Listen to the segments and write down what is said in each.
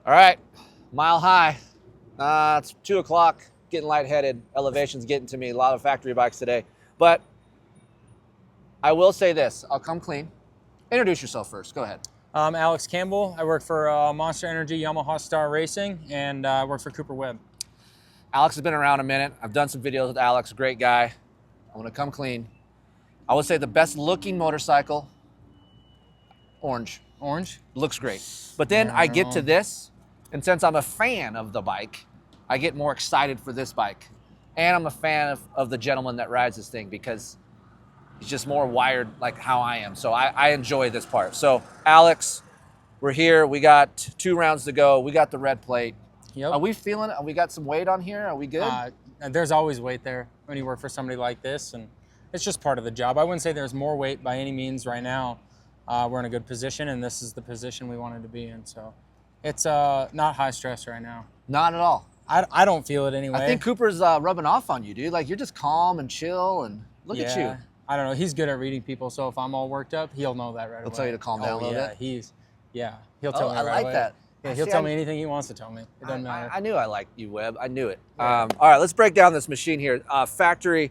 All right, mile high. It's 2 o'clock, getting lightheaded. Elevation's getting to me. A lot of factory bikes today. But I will say this. I'll come clean. Introduce yourself first. Go ahead. I'm Alex Campbell. I work for Monster Energy Yamaha Star Racing, and I work for Cooper Webb. Alex has been around a minute. I've done some videos with Alex. Great guy. I'm going to come clean. I would say the best looking motorcycle, orange. Orange? Looks great. But then I get to this, and since I'm a fan of the bike, I get more excited for this bike. And I'm a fan of the gentleman that rides this thing because he's just more wired like how I am. So I enjoy this part. So Alex, we're here. We got 2 rounds to go. We got the red plate. Yep. Are we feeling it? We got some weight on here? Are we good? There's always weight there when you work for somebody like this, and it's just part of the job. I wouldn't say there's more weight by any means right now. We're in a good position, and this is the position we wanted to be in. So it's not high stress right now. Not at all. I don't feel it anyway. I think Cooper's rubbing off on you, dude. Like, you're just calm and chill, and look at you. I don't know. He's good at reading people, so if I'm all worked up, he'll know that right away. He'll tell you to calm down a little bit? He'll tell me right away. I like that. Yeah, he'll tell me anything he wants to tell me. It doesn't matter. I knew I liked you, Webb. I knew it. Yeah. All right, let's break down this machine here. Factory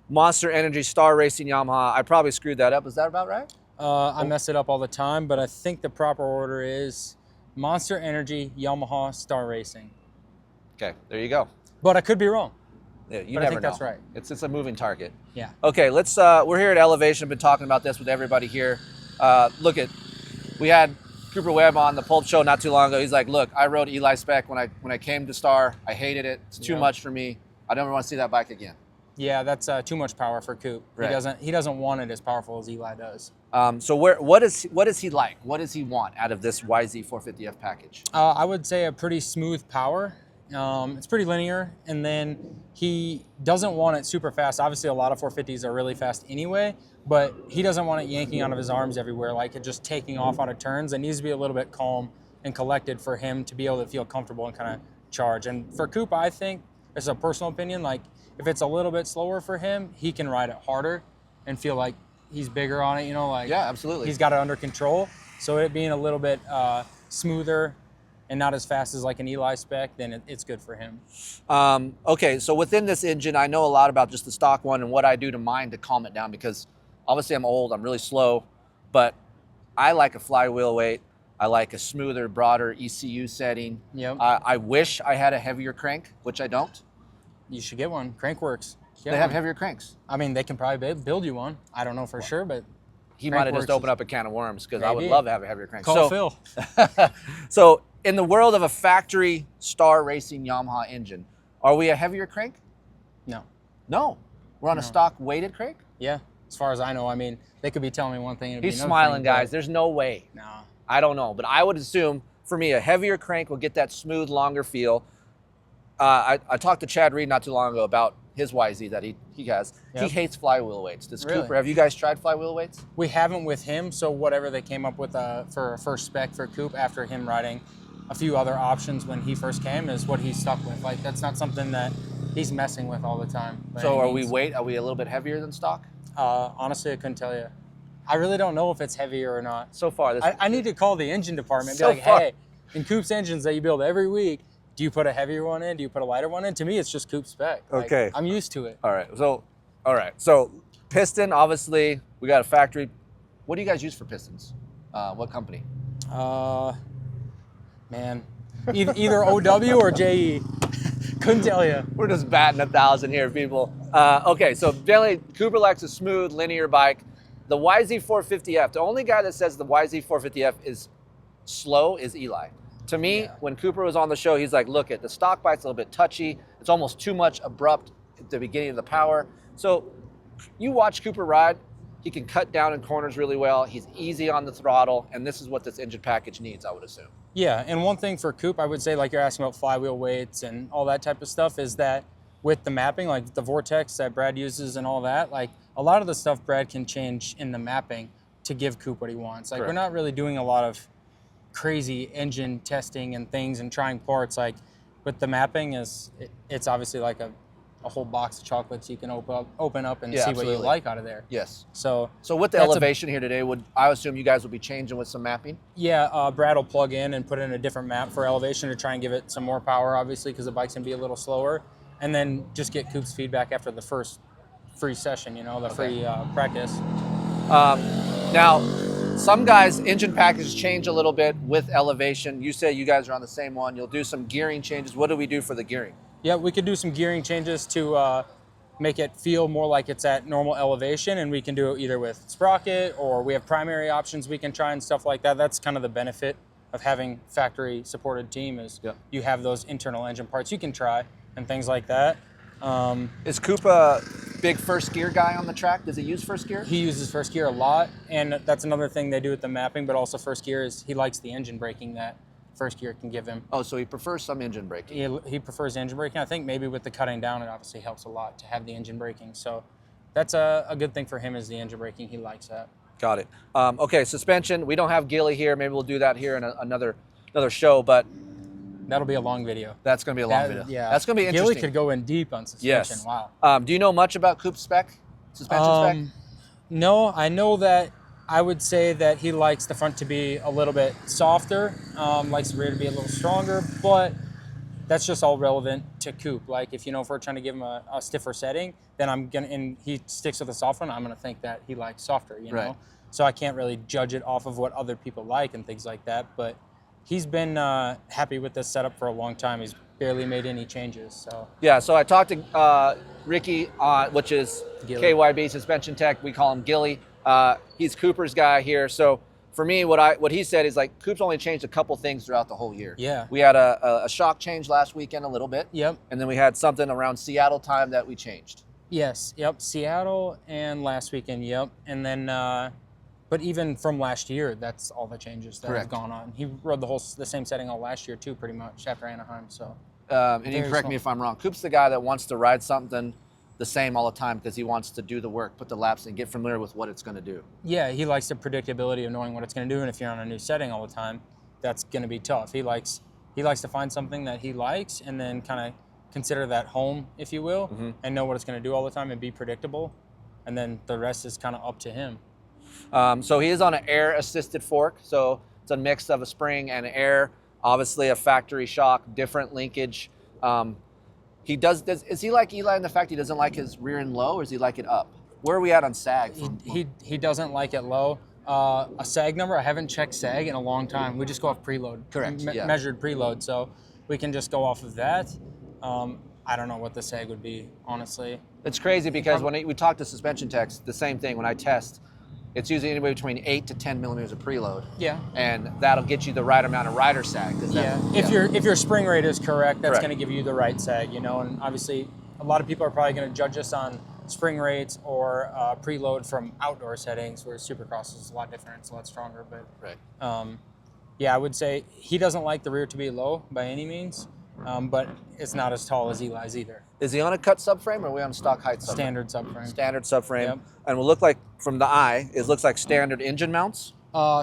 Monster Energy Star Racing Yamaha. I probably screwed that up. Is that about right? I mess it up all the time, but I think the proper order is Monster Energy Yamaha Star Racing. Okay, there you go. But I could be wrong. Yeah, you But never I think know. that's right. It's a moving target. Yeah. Okay, let's. We're here at Elevation. Been talking about this with everybody here. We had Cooper Webb on the Pulp Show not too long ago. He's like, look, I rode Eli Spec when I came to Star. I hated it. It's too much for me. I don't want to see that bike again. Yeah, that's too much power for Coop. Right. He doesn't want it as powerful as Eli does. So what is he like? What does he want out of this YZ450F package? I would say a pretty smooth power. It's pretty linear, and then he doesn't want it super fast. Obviously, a lot of 450s are really fast anyway, but he doesn't want it yanking out of his arms everywhere, like it just taking off out of turns. It needs to be a little bit calm and collected for him to be able to feel comfortable and kind of charge. And for Coop, I think, it's a personal opinion, like if it's a little bit slower for him, he can ride it harder and feel like he's bigger on it, like yeah, absolutely. He's got it under control. So it being a little bit smoother and not as fast as like an Eli Spec, then it's good for him. Okay, so within this engine, I know a lot about just the stock one and what I do to mine to calm it down, because obviously I'm old, I'm really slow, but I like a flywheel weight. I like a smoother, broader ECU setting. Yep. I wish I had a heavier crank, which I don't. You should get one. Crankworks. They have heavier cranks. I mean, they can probably build you one. I don't know for sure, but he might have just opened up a can of worms, because I would Maybe. love to have a heavier crank. Call Phil. So in the world of a factory Star Racing Yamaha engine, are we a heavier crank? No. No. We're on a stock weighted crank? Yeah, as far as I know. I mean, they could be telling me one thing and it'd He's be another smiling, thing, guys. There's no way. No. I don't know, but I would assume for me a heavier crank will get that smooth, longer feel. I talked to Chad Reed not too long ago about his YZ that he has. Yep. He hates flywheel weights. Does Really? Cooper, have you guys tried flywheel weights? We haven't with him, so whatever they came up with for a first spec for Coop after him riding a few other options when he first came is what he's stuck with. Like, that's not something that he's messing with all the time. So are we a little bit heavier than stock? Honestly, I couldn't tell you. I really don't know if it's heavier or not. So far. I need to call the engine department and be So far. hey, in Coop's engines that you build every week, do you put a heavier one in? Do you put a lighter one in? To me, it's just Coop spec. Like, Okay. I'm used to it. All right. So piston, obviously, we got a factory. What do you guys use for pistons? What company? Man, either OW or JE. Couldn't tell you. We're just batting 1,000 here, people. Okay, so generally, Cooper likes a smooth, linear bike. The YZ450F, the only guy that says the YZ450F is slow is Eli. To me, when Cooper was on the show, he's like, look, the stock bike's a little bit touchy. It's almost too much abrupt at the beginning of the power. So you watch Cooper ride, he can cut down in corners really well. He's easy on the throttle, and this is what this engine package needs, I would assume. Yeah, and one thing for Coop, I would say, like you're asking about flywheel weights and all that type of stuff, is that with the mapping, like the Vortex that Brad uses and all that, like a lot of the stuff Brad can change in the mapping to give Coop what he wants. Like, Correct. We're not really doing a lot of crazy engine testing and things and trying parts. Like with the mapping, it's obviously like a a whole box of chocolates you can open up and Yeah, see absolutely. what you like out of there. Yes. So with the that's elevation here today, I assume you guys will be changing with some mapping? yeah, Brad will plug in and put in a different map for elevation to try and give it some more power, obviously, because the bike's going to be a little slower. And then just get Coop's feedback after the first free session, the free practice. Now, some guys' engine packages change a little bit with elevation. You say you guys are on the same one. You'll do some gearing changes. What do we do for the gearing? Yeah, we could do some gearing changes to make it feel more like it's at normal elevation, and we can do it either with sprocket, or we have primary options we can try and stuff like that. That's kind of the benefit of having factory supported team is you have those internal engine parts you can try and things like that. Is Coop a big first gear guy on the track? Does he use first gear? He uses first gear a lot, and that's another thing they do with the mapping, but also first gear is he likes the engine braking that first gear can give him. Oh, so he prefers some engine braking. He prefers engine braking. I think maybe with the cutting down, it obviously helps a lot to have the engine braking. So that's a good thing for him is the engine braking. He likes that. Got it. Okay, suspension. We don't have Gilly here. Maybe we'll do that here in another show, but that'll be a long video. That's going to be a long video. Yeah. That's going to be interesting. Gilly could go in deep on suspension. Yes. Wow. Do you know much about Coop's suspension spec? No, I know that I would say that he likes the front to be a little bit softer, likes the rear to be a little stronger, but that's just all relevant to Coop. Like if we're trying to give him a stiffer setting, then and he sticks with the soft one, I'm gonna think that he likes softer, know? So I can't really judge it off of what other people like and things like that, but he's been happy with this setup for a long time. He's barely made any changes, so. Yeah, so I talked to Ricky, which is Gilly. KYB suspension tech. We call him Gilly. He's Cooper's guy here. So for me, what he said is like Coop's only changed a couple things throughout the whole year. Yeah. We had a shock change last weekend a little bit. Yep. And then we had something around Seattle time that we changed. Yes. Yep. Seattle and last weekend. Yep. And then, but even from last year, that's all the changes that have gone on. He rode the same setting all last year too, pretty much after Anaheim. So. And you can correct me if I'm wrong. Coop's the guy that wants to ride something the same all the time because he wants to do the work, put the laps, and get familiar with what it's going to do. Yeah, he likes the predictability of knowing what it's going to do, and if you're on a new setting all the time, that's going to be tough. He likes to find something that he likes and then kind of consider that home, if you will, and know what it's going to do all the time and be predictable, and then the rest is kind of up to him. So he is on an air-assisted fork, so it's a mix of a spring and air, obviously a factory shock, different linkage. Is he like Eli in the fact he doesn't like his rear end low, or does he like it up? Where are we at on sag? He doesn't like it low. A sag number, I haven't checked sag in a long time. We just go off preload. Correct, Measured preload, so we can just go off of that. I don't know what the sag would be, honestly. It's crazy because when we talk to suspension techs, the same thing. When I test, it's usually anywhere between 8 to 10 millimeters of preload. Yeah. And that'll get you the right amount of rider sag. If your spring rate is correct, that's going to give you the right sag, And obviously, a lot of people are probably going to judge us on spring rates or preload from outdoor settings, where Supercross is a lot different. It's a lot stronger. But I would say he doesn't like the rear to be low by any means, but it's not as tall as Eli's either. Is he on a cut subframe, or are we on a stock height subframe? Standard subframe. Standard subframe. Yep. And will look like, from the eye, it looks like standard engine mounts?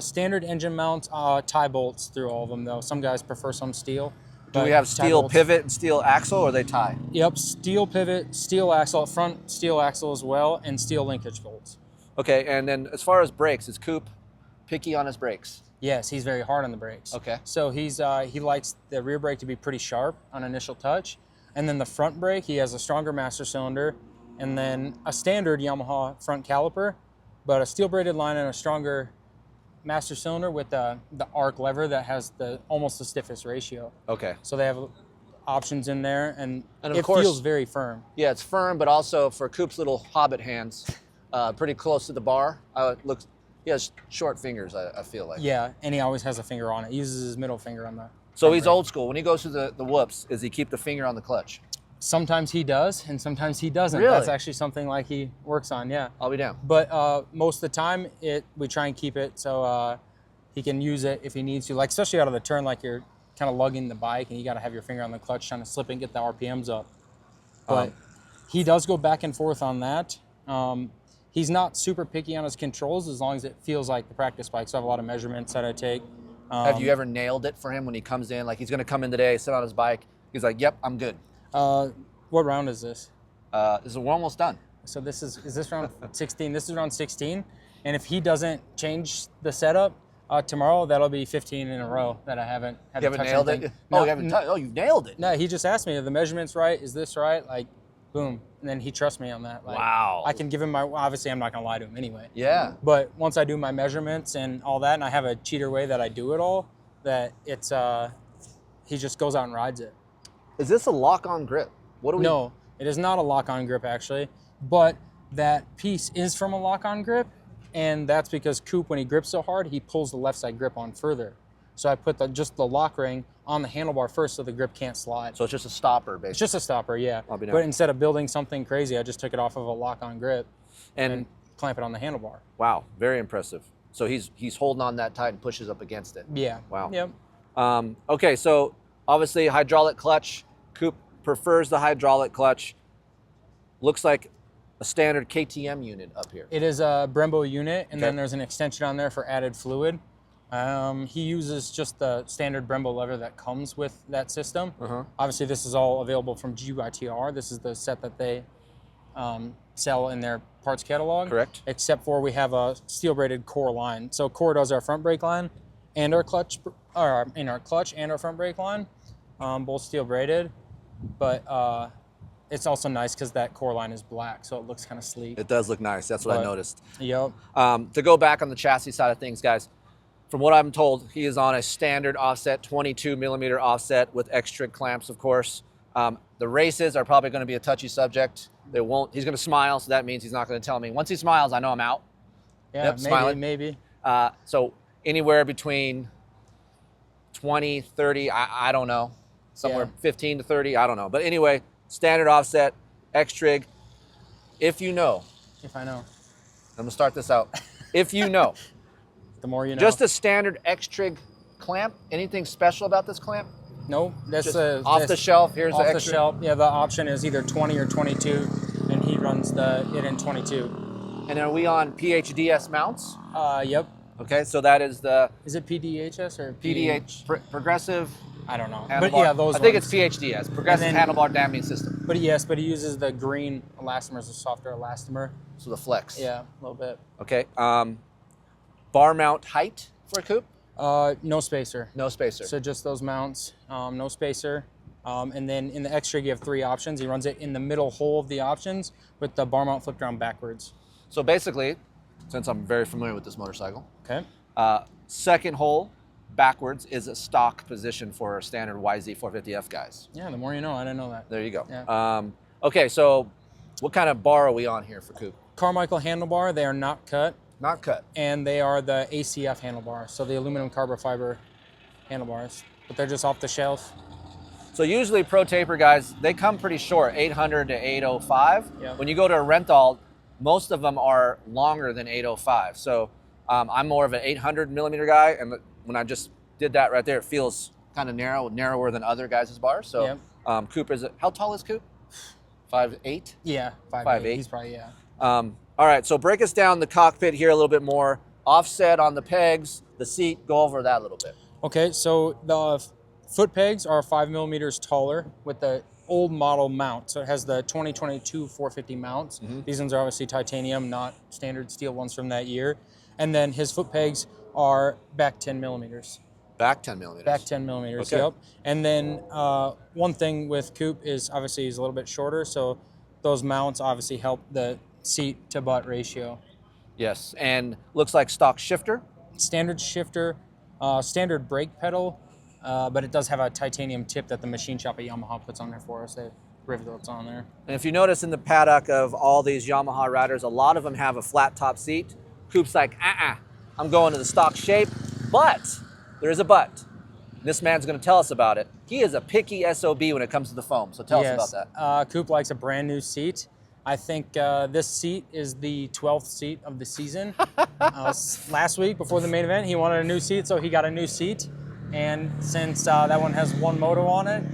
Standard engine mounts, tie bolts through all of them, though. Some guys prefer some steel. Do we have steel pivot and steel axle, or are they tie? Yep, steel pivot, steel axle, front steel axle as well, and steel linkage bolts. Okay, and then as far as brakes, is Coop picky on his brakes? Yes, he's very hard on the brakes. Okay. So he likes the rear brake to be pretty sharp on initial touch. And then the front brake, he has a stronger master cylinder, and then a standard Yamaha front caliper, but a steel braided line and a stronger master cylinder with the arc lever that has almost the stiffest ratio. Okay. So they have options in there, and of it course, feels very firm. Yeah, it's firm, but also for Coop's little hobbit hands, pretty close to the bar. He has short fingers, I feel like. Yeah, and he always has a finger on it. He uses his middle finger on the So he's old school. When he goes through the whoops, does he keep the finger on the clutch? Sometimes he does, and sometimes he doesn't. Really? That's actually something like he works on, yeah. I'll be down. But most of the time, we try and keep it so he can use it if he needs to. Like, especially out of the turn, like you're kind of lugging the bike, and you got to have your finger on the clutch trying to slip and get the RPMs up. But he does go back and forth on that. He's not super picky on his controls as long as it feels like the practice bike. So I have a lot of measurements that I take. Have you ever nailed it for him when he comes in? Like, he's going to come in today, sit on his bike. He's like, yep, I'm good. What round is this? We're almost done. So is this round 16? This is round 16. And if he doesn't change the setup tomorrow, that'll be 15 in a row that I haven't had to touch nailed anything. it? No, you nailed it. No, he just asked me, are the measurements right? Is this right? Like, boom. And then he trusts me on that. Like, wow. I can give him obviously I'm not going to lie to him anyway. Yeah. But once I do my measurements and all that, and I have a cheater way that I do it all, that it's, he just goes out and rides it. Is this a lock-on grip? What do we? No, it is not a lock-on grip actually, but that piece is from a lock-on grip, and that's because Coop, when he grips so hard, he pulls the left side grip on further. So I put just the lock ring on the handlebar first so the grip can't slide. So it's just a stopper, basically. It's just a stopper, yeah. But instead of building something crazy, I just took it off of a lock-on grip and clamp it on the handlebar. Wow, very impressive. So he's holding on that tight and pushes up against it. Yeah. Wow. Yep. Okay, so obviously hydraulic clutch. Coop prefers the hydraulic clutch. Looks like a standard KTM unit up here. It is a Brembo unit, and then there's an extension on there for added fluid. He uses just the standard Brembo lever that comes with that system. Obviously, this is all available from GYTR. This is the set that they sell in their parts catalog. Correct. Except for we have a steel braided core line. So core does our front brake line and our clutch, or in our clutch and our front brake line, both steel braided. But it's also nice because that core line is black, so it looks kind of sleek. It does look nice. That's what I noticed. Yep. To go back on the chassis side of things, guys, from what I'm told, he is on a standard offset, 22 millimeter offset with X-trig clamps, of course. The races are probably going to be a touchy subject. They won't. He's going to smile, so that means he's not going to tell me. Once he smiles, I know I'm out. Yeah, maybe. So anywhere between 20, 30, I don't know. Somewhere 15 to 30, I don't know. But anyway, standard offset, X-trig. If you know. If I know. I'm going to start this out. If you know. The more you know. Just a standard X-trig clamp. Anything special about this clamp? No, that's off the shelf. Here's the off the X-trig. shelf. Yeah, the option is either 20 or 22, and he runs it in 22. And are we on PHDS mounts? Yep. Okay, so that is the Is it PDHS or PDH progressive. I don't know. Handlebar. But yeah, those. I think ones. it's PHDS, progressive handlebar damping system. But yes, but he uses the green elastomer as a softer elastomer. So the flex. Yeah, a little bit. Okay. Bar mount height for a coupe? No spacer. No spacer. So just those mounts, no spacer. And then in the X-trig, you have 3 options. He runs it in the middle hole of the options with the bar mount flipped around backwards. So basically, since I'm very familiar with this motorcycle, okay. Second hole backwards is a stock position for a standard YZ450F guys. Yeah, the more you know. I didn't know that. There you go. Yeah. Okay, so what kind of bar are we on here for coupe? Carmichael handlebar. They are not cut. Not cut. And they are the ACF handlebars, so the aluminum carbon fiber handlebars, but they're just off the shelf. So usually pro taper guys, they come pretty short, 800 to 805. Yeah. When you go to a rental, most of them are longer than 805. So I'm more of an 800 millimeter guy, and when I just did that right there, it feels kind of narrower than other guys' bars. So Coupe is, how tall is Coupe? 5'8"? Yeah, 5'8". He's probably, yeah. All right, so break us down the cockpit here a little bit more. Offset on the pegs, the seat, go over that a little bit. Okay, so the foot pegs are 5 millimeters taller with the old model mount. So it has the 2022 450 mounts. These ones are obviously titanium, not standard steel ones from that year. And then his foot pegs are back 10 millimeters. Back 10 millimeters? Back 10 millimeters, okay. Yep. And then one thing with Coupe is obviously he's a little bit shorter, so those mounts obviously help the seat to butt ratio. Yes, and looks like stock shifter. Standard shifter, standard brake pedal, but it does have a titanium tip that the machine shop at Yamaha puts on there for us. They rivets on there. And if you notice in the paddock of all these Yamaha riders, a lot of them have a flat top seat. Coupe's like, I'm going to the stock shape, but there is a but. This man's going to tell us about it. He is a picky SOB when it comes to the foam, so tell us about that. Coupe likes a brand new seat. I think this seat is the 12th seat of the season. Last week, before the main event, he wanted a new seat, so he got a new seat. And since that one has one moto on it,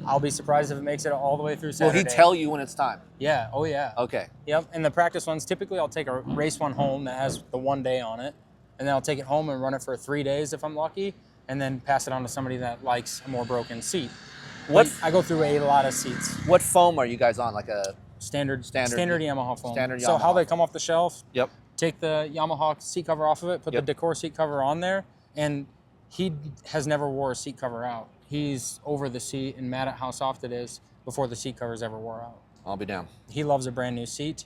I'll be surprised if it makes it all the way through Saturday. Will he tell you when it's time? Yeah, oh yeah. Okay. Yep, and the practice ones, typically I'll take a race one home that has the 1 day on it, and then I'll take it home and run it for 3 days if I'm lucky, and then pass it on to somebody that likes a more broken seat. What I go through a lot of seats. What foam are you guys on? Like a Standard Yamaha foam. Standard So Yamaha. how they come off the shelf, Yep. take the Yamaha seat cover off of it, put the Decor seat cover on there, and he has never wore a seat cover out. He's over the seat and mad at how soft it is before the seat covers ever wore out. I'll be down. He loves a brand new seat.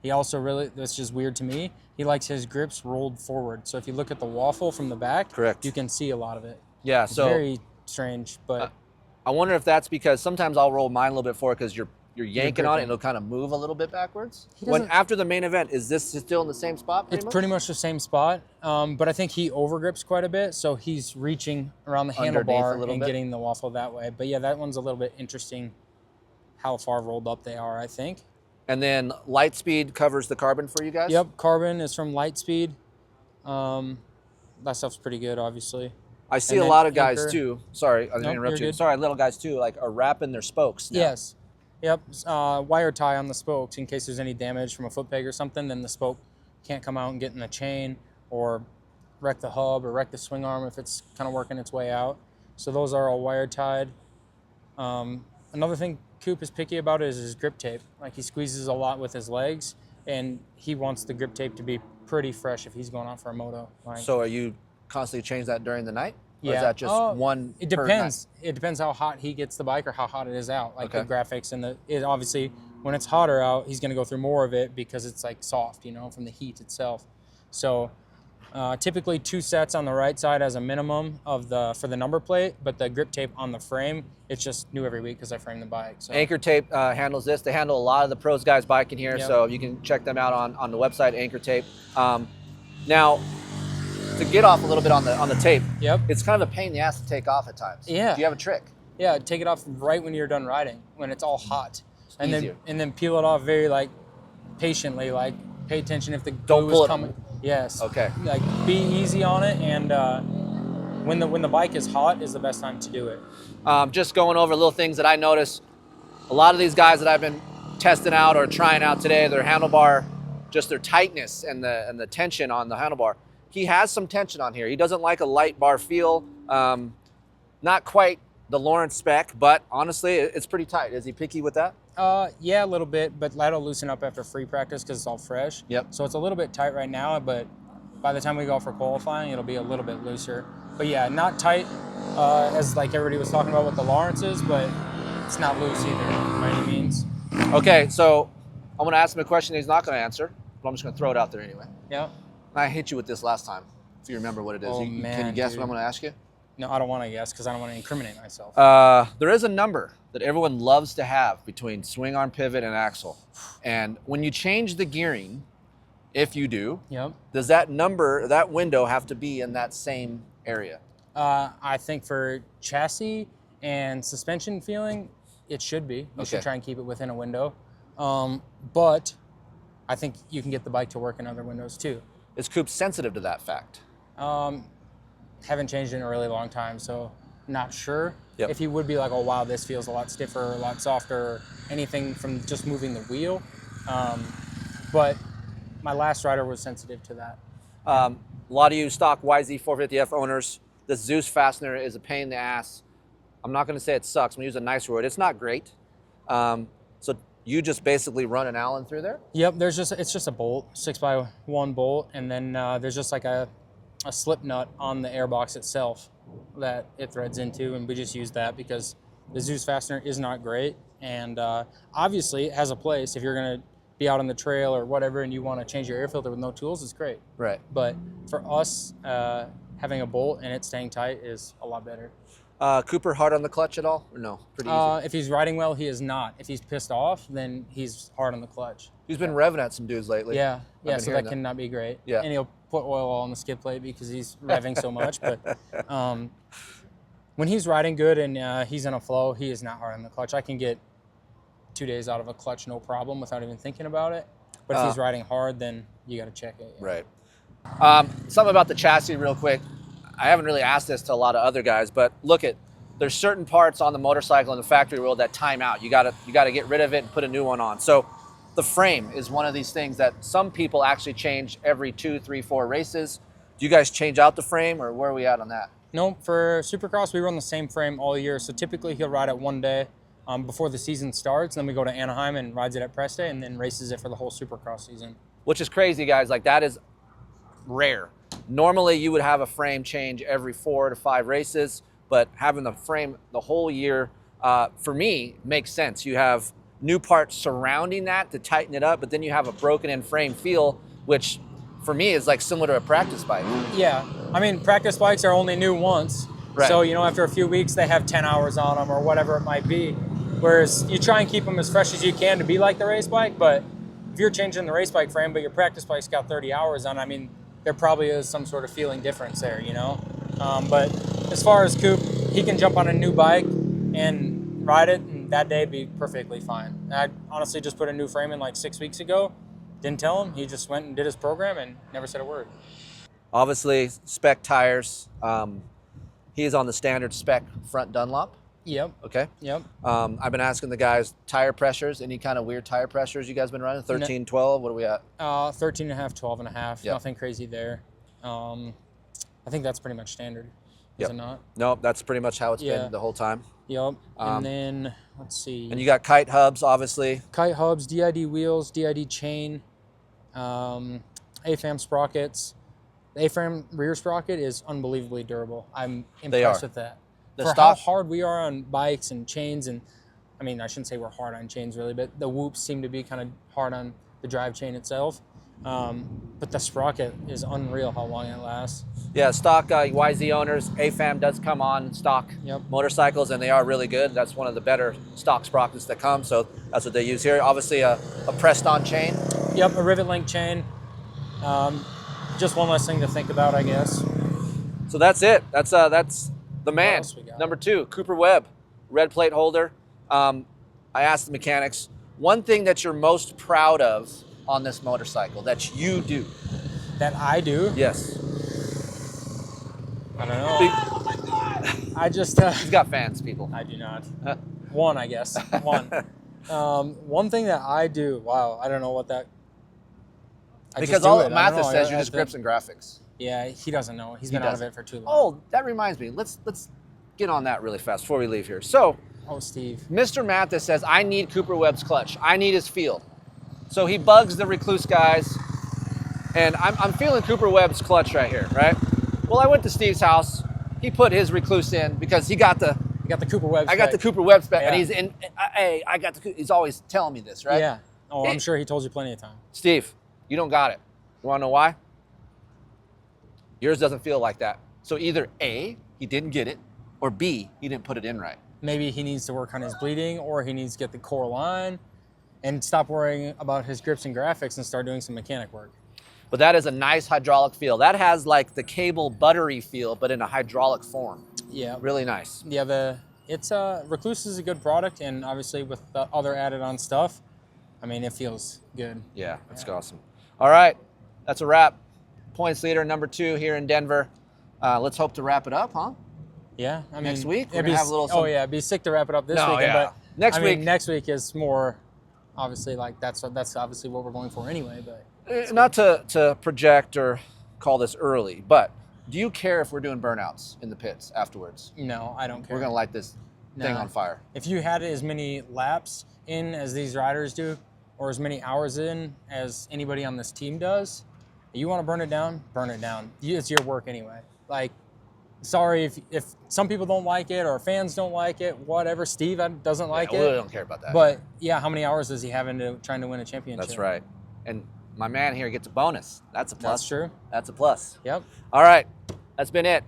He also really, that's just weird to me, he likes his grips rolled forward. So if you look at the waffle from the back, correct, you can see a lot of it. Yeah, it's so very strange, but I wonder if that's because sometimes I'll roll mine a little bit forward because you're yanking on it and it'll kind of move a little bit backwards. When after the main event, is this still in the same spot? It's pretty much the same spot, but I think he overgrips quite a bit, so he's reaching around the handlebar and getting the waffle that way. But yeah, that one's a little bit interesting how far rolled up they are, I think. And then Lightspeed covers the carbon for you guys? Yep, carbon is from Lightspeed. That stuff's pretty good, obviously. I see a lot of guys too. Sorry, I didn't interrupt you. Sorry, little guys too, like are wrapping their spokes now. Yes. Yep. Wire tie on the spokes in case there's any damage from a foot peg or something. Then the spoke can't come out and get in the chain or wreck the hub or wreck the swing arm if it's kind of working its way out. So those are all wire tied. Another thing Coop is picky about is his grip tape. Like he squeezes a lot with his legs, and he wants the grip tape to be pretty fresh if he's going out for a moto. So are you constantly change that during the night? Yeah. Or is that just one? It depends. It depends how hot he gets the bike or how hot it is out. Like the graphics and it obviously when it's hotter out, he's going to go through more of it because it's like soft, you know, from the heat itself. So typically 2 sets on the right side as a minimum for the number plate, but the grip tape on the frame, it's just new every week because I frame the bike. So. Anchor Tape handles this. They handle a lot of the pros guys biking here, so you can check them out on the website, Anchor Tape. Now, to get off a little bit on the tape, it's kind of a pain in the ass to take off at times. Yeah. Do you have a trick? Yeah, take it off right when you're done riding, when it's all hot. And easier. then peel it off very patiently, pay attention if the glue is coming. Yes. Okay. Be easy on it, and when the bike is hot is the best time to do it. Just going over little things that I noticed. A lot of these guys that I've been testing out or trying out today, their handlebar, just their tightness and the tension on the handlebar. He has some tension on here. He doesn't like a light bar feel. Not quite the Lawrence spec, but honestly, it's pretty tight. Is he picky with that? Yeah, a little bit, but that'll loosen up after free practice because it's all fresh. Yep. So it's a little bit tight right now, but by the time we go for qualifying, it'll be a little bit looser. But yeah, not tight as everybody was talking about with the Lawrences, but it's not loose either by any means. Okay, so I'm going to ask him a question he's not going to answer, but I'm just going to throw it out there anyway. Yeah. I hit you with this last time, if you remember what it is. Oh, man, can you guess what I'm going to ask you? No, I don't want to guess because I don't want to incriminate myself. There is a number that everyone loves to have between swing arm pivot and axle. And when you change the gearing, if you do, does that number, that window have to be in that same area? I think for chassis and suspension feeling, it should be. You should try and keep it within a window. But I think you can get the bike to work in other windows too. Is Coop sensitive to that fact? Haven't changed in a really long time, so not sure if he would be like, oh wow, this feels a lot stiffer, or a lot softer, or anything from just moving the wheel. But my last rider was sensitive to that. A lot of you stock YZ450F owners, the Zeus fastener is a pain in the ass. I'm not going to say it sucks. I'm going to use a nicer word. It's not great. So you just basically run an Allen through there? Yep, it's just a bolt, 6x1 bolt, and then there's just like a slip nut on the airbox itself that it threads into, and we just use that because the Zeus fastener is not great, and obviously it has a place. If you're going to be out on the trail or whatever and you want to change your air filter with no tools, it's great. Right. But for us, having a bolt and it staying tight is a lot better. Cooper hard on the clutch at all, or no? Pretty easy. If he's riding well, he is not. If he's pissed off, then he's hard on the clutch. He's been revving at some dudes lately. Yeah, so that cannot be great. Yeah. And he'll put oil on the skid plate because he's revving so much. But when he's riding good and he's in a flow, he is not hard on the clutch. I can get 2 days out of a clutch no problem without even thinking about it. But if he's riding hard, then you got to check it. Yeah. Right. Something about the chassis real quick. I haven't really asked this to a lot of other guys, but there's certain parts on the motorcycle in the factory world that time out. You gotta get rid of it and put a new one on. So the frame is one of these things that some people actually change every 2, 3, 4 races. Do you guys change out the frame, or where are we at on that? No, for Supercross, we run the same frame all year. So typically he'll ride it one day before the season starts. Then we go to Anaheim and rides it at press day and then races it for the whole Supercross season. Which is crazy, guys. Like, that is rare. Normally, you would have a frame change every 4 to 5 races, but having the frame the whole year, for me, makes sense. You have new parts surrounding that to tighten it up, but then you have a broken-in frame feel, which for me is like similar to a practice bike. Yeah, I mean, practice bikes are only new once. Right. So, you know, after a few weeks, they have 10 hours on them or whatever it might be. Whereas you try and keep them as fresh as you can to be like the race bike, but if you're changing the race bike frame, but your practice bike's got 30 hours on, I mean, there probably is some sort of feeling difference there, you know? But as far as Coop, he can jump on a new bike and ride it, and that day be perfectly fine. And I honestly just put a new frame in like 6 weeks ago. Didn't tell him. He just went and did his program and never said a word. Obviously, spec tires. He is on the standard spec front Dunlop. Yep. Okay. Yep. I've been asking the guys tire pressures. Any kind of weird tire pressures you guys been running? 13, 12? What are we at? 13 and a half, 12 and a half. Yep. Nothing crazy there. I think that's pretty much standard. Is Yep. it not? No, that's pretty much how it's Yeah. been the whole time. Yep. And then, let's see. And you got kite hubs, obviously. Kite hubs, DID wheels, DID chain, AFAM sprockets. The AFAM rear sprocket is unbelievably durable. I'm impressed with that. The For stock- how hard we are on bikes and chains, and I mean, I shouldn't say we're hard on chains really, but the whoops seem to be kind of hard on the drive chain itself. But the sprocket is unreal how long it lasts. Yeah, stock YZ owners, AFAM does come on stock Yep. motorcycles, and they are really good. That's one of the better stock sprockets that come, so that's what they use here. Obviously, a pressed-on chain. Yep, a rivet link chain. Just one less thing to think about, I guess. So that's it. That's the man. else we got? Number 2, Cooper Webb, red plate holder. I asked the mechanics, one thing that you're most proud of on this motorcycle that you do. That I do? Yes. I don't know. Big- I just... He's got fans, people. I do not. One, I guess. One. One thing that I do, wow, I don't know what that... I Because just do all it. I don't Mathis know. says I you're just think- grips and graphics. Yeah, he doesn't know. He's He been out of doesn't. it for too long. Oh, that reminds me. Let's get on that really fast before we leave here. So, Oh, Steve. Mr. Mathis says, I need Cooper Webb's clutch. I need his feel. So he bugs the Recluse guys, and I'm feeling Cooper Webb's clutch right here, right? Well, I went to Steve's house. He put his Recluse in because he got the... You got the Cooper Webb I got the spec. Cooper Webb spec, and Yeah. he's in... Hey, I got the... He's always telling me this, right? Yeah. Oh, I'm sure he told you plenty of time. Steve, you don't got it. You want to know why? Yours doesn't feel like that. So either A, he didn't get it, or B, he didn't put it in right. Maybe he needs to work on his bleeding, or he needs to get the core line and stop worrying about his grips and graphics and start doing some mechanic work. But that is a nice hydraulic feel. That has like the cable buttery feel, but in a hydraulic form. Yeah. Really nice. Yeah, Recluse is a good product, and obviously with the other added on stuff, I mean, it feels good. Yeah, that's awesome. All right, that's a wrap. Points leader number 2 here in Denver. Let's hope to wrap it up, huh? Yeah, I mean, Next week, we're it'd gonna be- have a little Oh yeah, it'd be sick to wrap it up this No, weekend, yeah. but Next I mean, week- next week is more obviously like that's obviously what we're going for anyway. But Not to project or call this early, but do you care if we're doing burnouts in the pits afterwards? no, I don't care. We're gonna light this thing No. on fire. If you had as many laps in as these riders do, or as many hours in as anybody on this team does, you want to burn it down, burn it down. It's your work anyway. Like, sorry if some people don't like it or fans don't like it, whatever. Steve doesn't like Yeah, it. we don't care about that. But yeah, how many hours does he have into trying to win a championship? That's right. And my man here gets a bonus. That's a plus. That's true. That's a plus. Yep. All right, that's been it.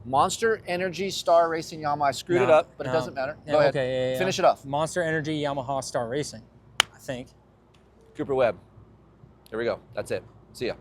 Monster Energy Star Racing Yamaha. I screwed it up, but it doesn't matter. Go ahead. Okay, yeah. Finish it off. Monster Energy Yamaha Star Racing, I think. Cooper Webb. Here we go. That's it. See ya.